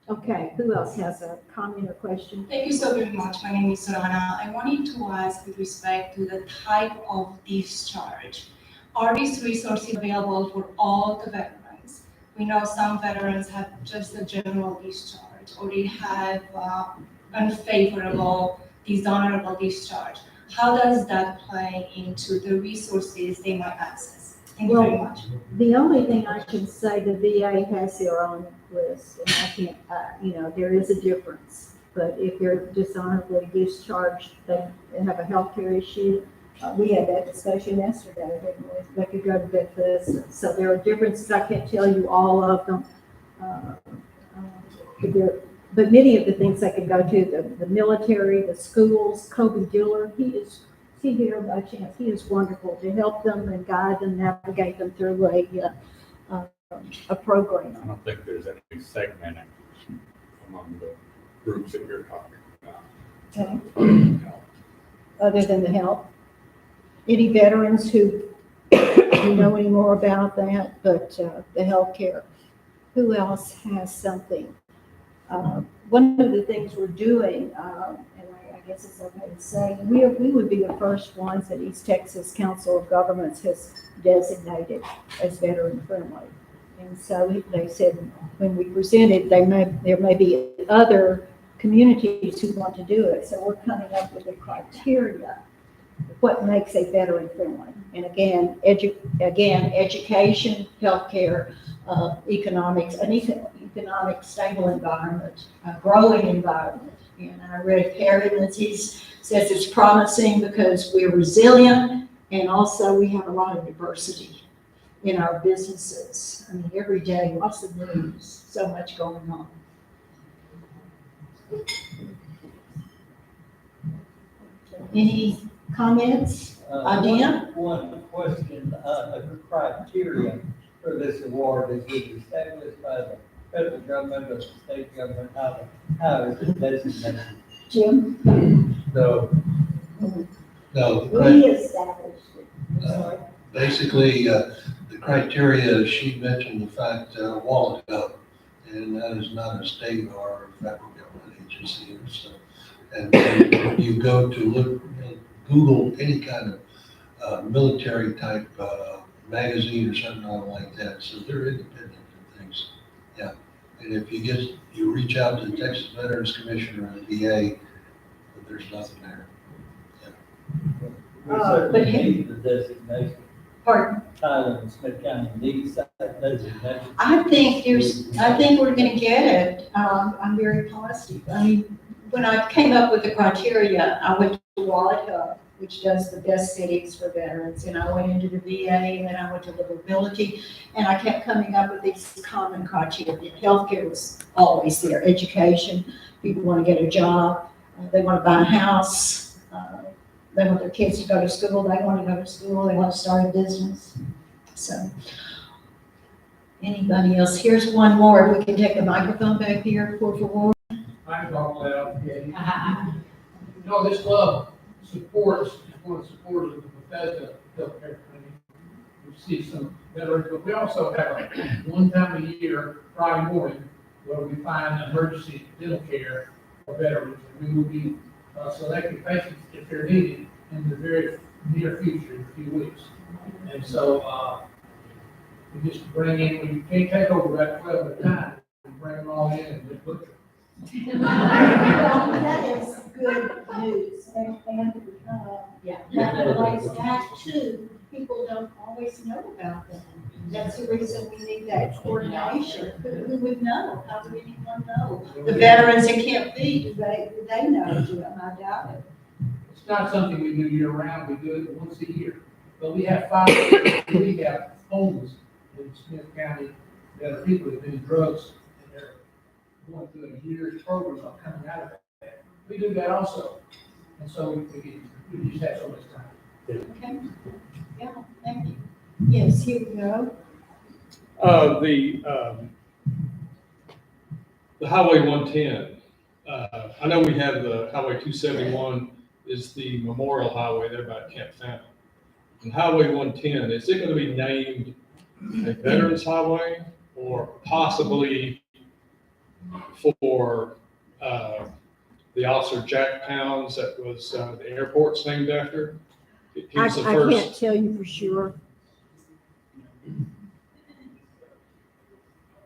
[SPEAKER 11] Okay, who else has a comment or question?
[SPEAKER 13] Thank you so very much. My name is Sorana. I wanted to ask with respect to the type of discharge. Are these resources available for all the veterans? We know some veterans have just a general discharge, or they have unfavorable, dishonorable discharge. How does that play into the resources they might access? Thank you very much.
[SPEAKER 11] The only thing I can say, the VA has their own list, and I can't, there is a difference. But if they're dishonorably discharged, they have a healthcare issue. We had that discussion yesterday, didn't we? They could go to Bethesda. So there are differences. I can't tell you all of them. But many of the things they can go to, the military, the schools, Kobe Diller, is he here by chance? He is wonderful to help them and guide them, navigate them through a program.
[SPEAKER 14] I don't think there's any segmenting among the groups that you're talking about.
[SPEAKER 11] Okay. Other than the help. Any veterans who know any more about that, but the healthcare. Who else has something? One of the things we're doing, and I guess it's okay to say, we would be the first ones that East Texas Council of Governments has designated as veteran friendly. And so they said when we presented, there may be other communities who want to do it. So we're coming up with a criteria, what makes a veteran friendly. And again, education, healthcare, economics, an economic stable environment, a growing environment. And I read Perry Lindsay's says it's promising because we're resilient and also we have a lot of diversity in our businesses. I mean, every day, lots of news, so much going on. Any comments? Idea?
[SPEAKER 15] One question, the criteria for this award, is it established by the federal government or the state government? How is it designated?
[SPEAKER 11] Jim?
[SPEAKER 15] No.
[SPEAKER 16] No.
[SPEAKER 11] We established it. I'm sorry.
[SPEAKER 16] Basically, the criteria, she mentioned the fact a while ago, and that is not a state or federal government agency. So, and when you go to look, Google any kind of military type magazine or something like that. So they're independent of things. Yeah. And if you reach out to the Texas Veterans Commission or the VA, but there's nothing there.
[SPEAKER 15] We certainly need the designation.
[SPEAKER 11] Pardon?
[SPEAKER 15] Tyler and Smith County needs that designation.
[SPEAKER 11] I think we're gonna get it. I'm very positive. I mean, when I came up with the criteria, I went to Wallet Hub, which does the best cities for veterans, and I went into the VA, and then I went to livability, and I kept coming up with these common criteria. Healthcare was always there. Education, people want to get a job, they want to buy a house, they want their kids to go to school, they want to go to school, they want to start a business. So, anybody else? Here's one more. We can take the microphone back here, por favor.
[SPEAKER 6] I talk loud, okay? You know, this club supports, is one of the supporters of the Bethesda Healthcare Clinic. We see some veterans, but we also have a one time a year, Friday morning, where we find emergency dental care for veterans. And we will be selecting patients if they're needed in the very near future, in a few weeks. And so, we just bring in, we can't take over that 12 at a time, we bring them all in and just butcher them.
[SPEAKER 11] That is good news, and that relates back to, people don't always know about them. That's the reason we need that coordination. Who would know? How would anyone know? The veterans in Camp B, do they know, Jim? I doubt it.
[SPEAKER 6] It's not something we do year round, we do it once a year. But we have 5 rehab homes in Smith County that are people that do drugs, and they're going through a year's program of coming out of that. We do that also. And so we just have so much time.
[SPEAKER 11] Okay. Yeah, thank you. Yes, here we go.
[SPEAKER 14] The Highway 110, I know we have the Highway 271 is the Memorial Highway there by Camp Fountain. And Highway 110, is it going to be named a Veterans Highway or possibly for the officer Jack Pounds that was the airport's named after? He was the
[SPEAKER 11] I
[SPEAKER 14] first.
[SPEAKER 11] can't tell you for sure.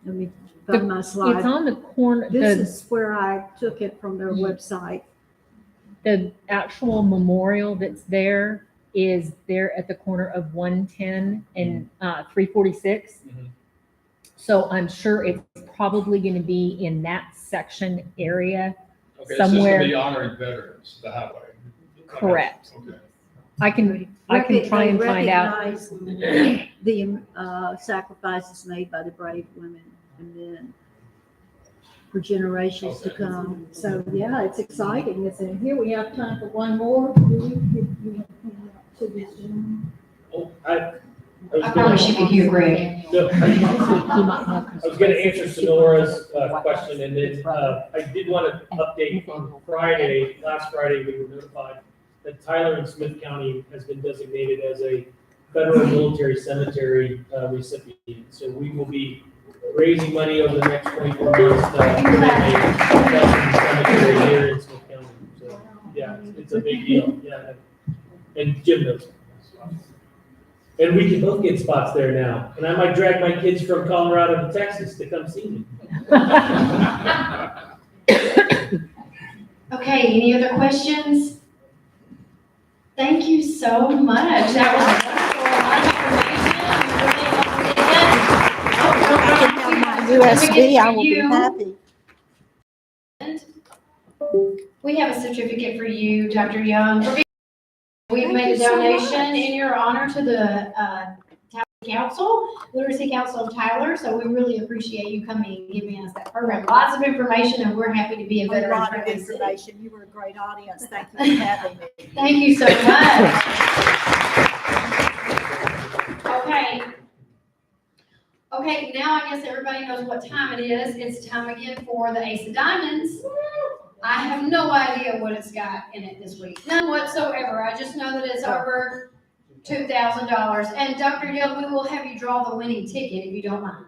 [SPEAKER 11] Let me find my slide.
[SPEAKER 8] It's on the corner.
[SPEAKER 11] This is where I took it from their website.
[SPEAKER 8] The actual memorial that's there is there at the corner of 110 and 346.
[SPEAKER 14] Mhm.
[SPEAKER 8] So I'm sure it's probably going to be in that section area
[SPEAKER 14] Okay,
[SPEAKER 8] somewhere.
[SPEAKER 14] it's just going to be honoring veterans, the highway.
[SPEAKER 8] Correct.
[SPEAKER 14] Okay.
[SPEAKER 8] I can try and find out.
[SPEAKER 11] Recognize the sacrifices made by the brave women and men for generations to come. So, yeah, it's exciting, isn't it? Here we have time for one more. Do we? You have to hand out to this gentleman.
[SPEAKER 17] Oh,
[SPEAKER 1] I promise you could hear Greg.
[SPEAKER 17] No, I was gonna answer Sonora's question, and then I did want to update on Friday, last Friday, we were notified that Tyler in Smith County has been designated as a federal military cemetery recipient. So we will be raising money over the next 24 months to create a veteran cemetery here in Smith County. So, yeah, it's a big deal, yeah. And Jim knows. And we can both get spots there now. And I might drag my kids from Colorado to Texas to come see me.
[SPEAKER 1] Okay, any other questions? Thank you so much. That was a lot of information. We really loved it.
[SPEAKER 11] USB, I will be happy.
[SPEAKER 1] We have a certificate for you, Dr. Young. We've made a donation in your honor to the Literacy Council of Tyler, so we really appreciate you coming and giving us that program. Lots of information, and we're happy to be a
[SPEAKER 11] A
[SPEAKER 1] veteran.
[SPEAKER 11] lot of information. You were a great audience. Thank you for having me.
[SPEAKER 1] Thank you so much. Okay, now I guess everybody knows what time it is. It's time again for the Ace of Diamonds. I have no idea what it's got in it this week. None whatsoever. I just know that it's over $2,000. And Dr. Young, we will have you draw the winning ticket if you don't mind.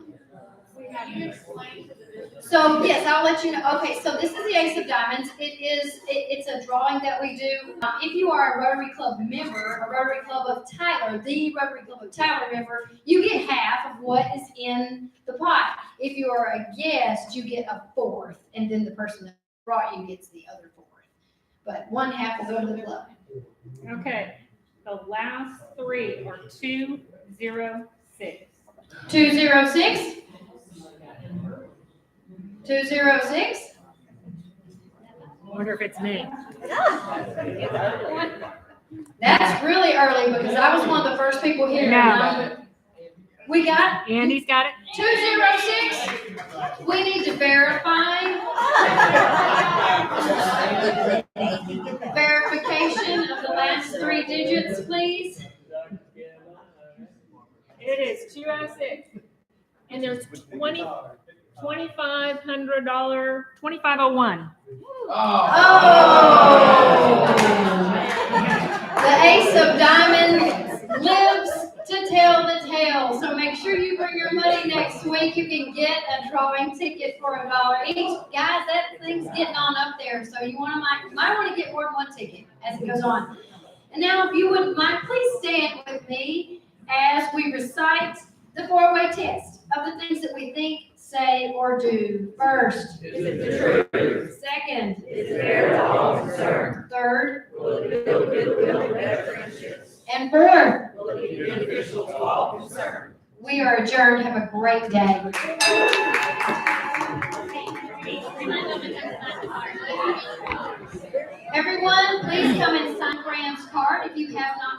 [SPEAKER 1] So yes, I'll let you know. Okay, so this is the Ace of Diamonds. It's a drawing that we do. If you are a Rotary Club member, a Rotary Club of Tyler, the Rotary Club of Tyler member, you get half of what is in the pot. If you are a guest, you get a fourth, and then the person that brought you gets the other fourth. But one half will go to the club.
[SPEAKER 8] Okay, the last three are 206.
[SPEAKER 1] 206. 206.
[SPEAKER 8] I wonder if it's me.
[SPEAKER 1] That's really early because I was one of the first people here.
[SPEAKER 8] No.
[SPEAKER 1] We got
[SPEAKER 8] Andy's got it.
[SPEAKER 1] 206. We need to verify. Verification of the last three digits, please.
[SPEAKER 8] It is 206. And there's $2,500, 2501.
[SPEAKER 1] Oh! The Ace of Diamonds lives to tell the tale. So make sure you bring your money next week. You can get a drawing ticket for $1 each. Guys, that thing's getting on up there. So you might want to get more than one ticket as it goes on. And now, if you wouldn't mind, please stand with me as we recite the 4-way test of the things that we think, say, or do. First, is it the truth? Second, is it fair to all concerned? Third, will it build goodwill and better friendships? And fourth, will it be beneficial to all concerned? We are adjourned. Have a great day. Everyone, please come and sign Graham's card if you have not.